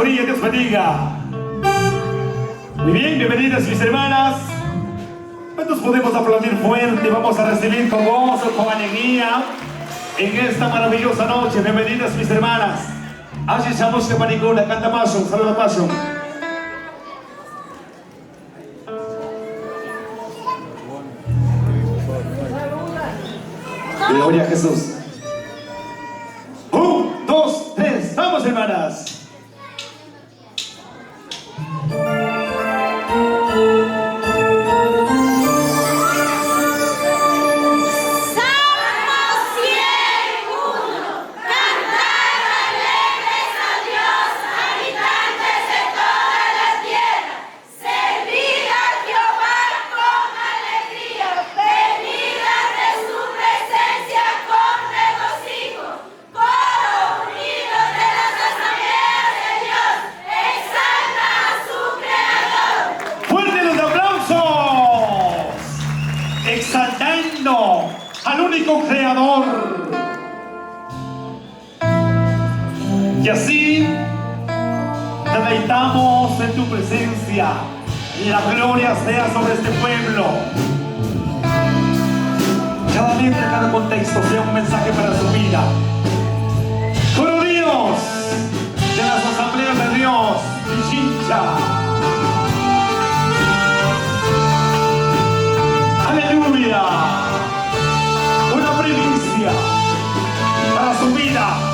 María, Dios bendiga. Muy bien, bienvenidas mis hermanas. ¿Cuántos podemos aplaudir fuerte? Vamos a recibir con gozo, con alegría en esta maravillosa noche. Bienvenidas mis hermanas. Así estamos que panicona, canta paso, saluda paso. Gloria a Jesús. 1, 2, 3, vamos hermanas. Exaltando al único creador. Y así deleitamos en tu presencia. La gloria sea sobre este pueblo. Cada letra, cada contexto sea un mensaje para su vida. Coro Dios de las asambleas de Dios, Pichincha. ¡Aleluya! Una primicia para su vida.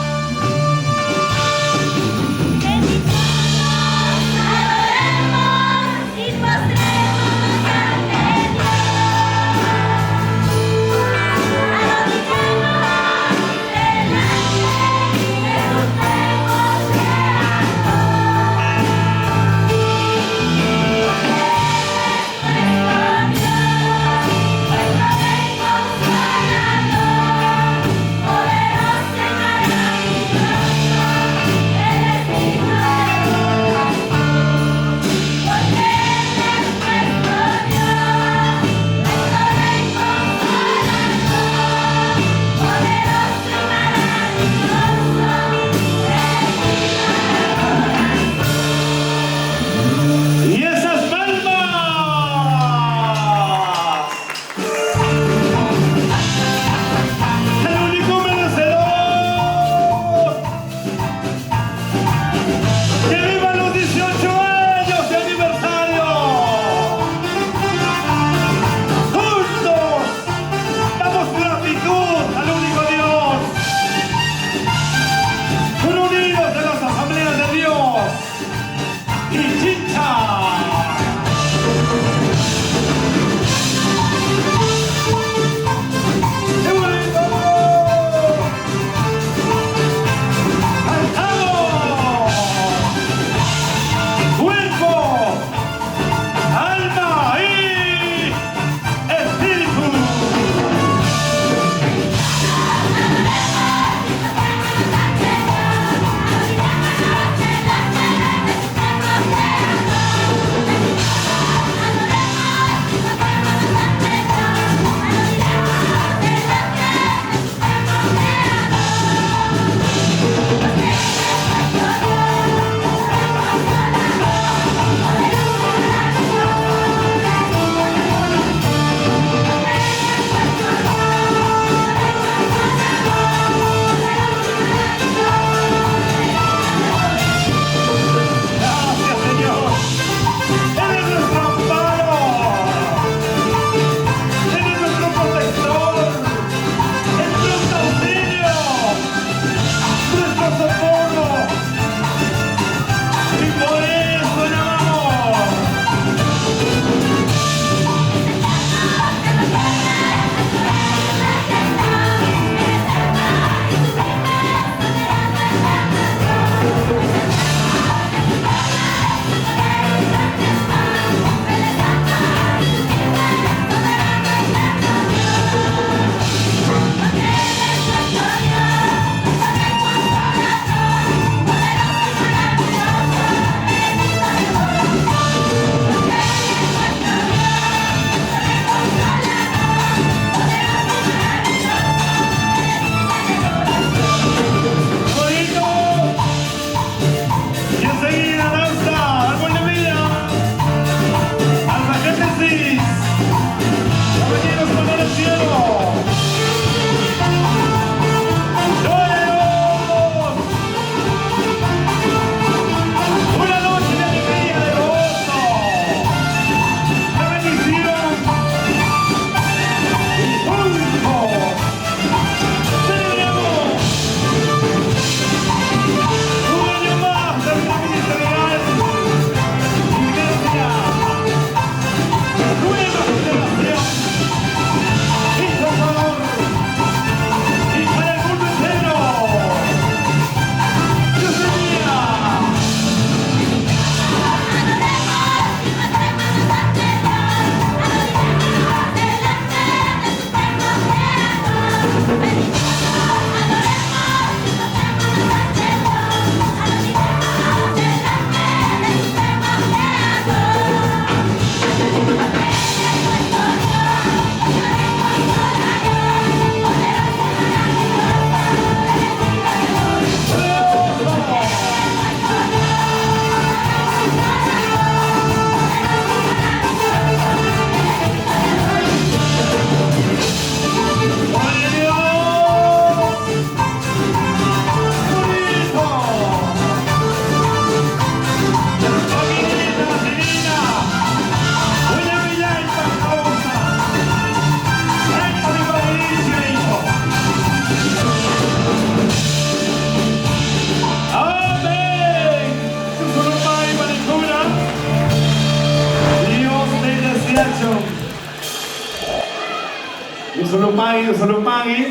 Solumagi, Solumagi.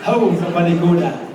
Oh, sa palikula.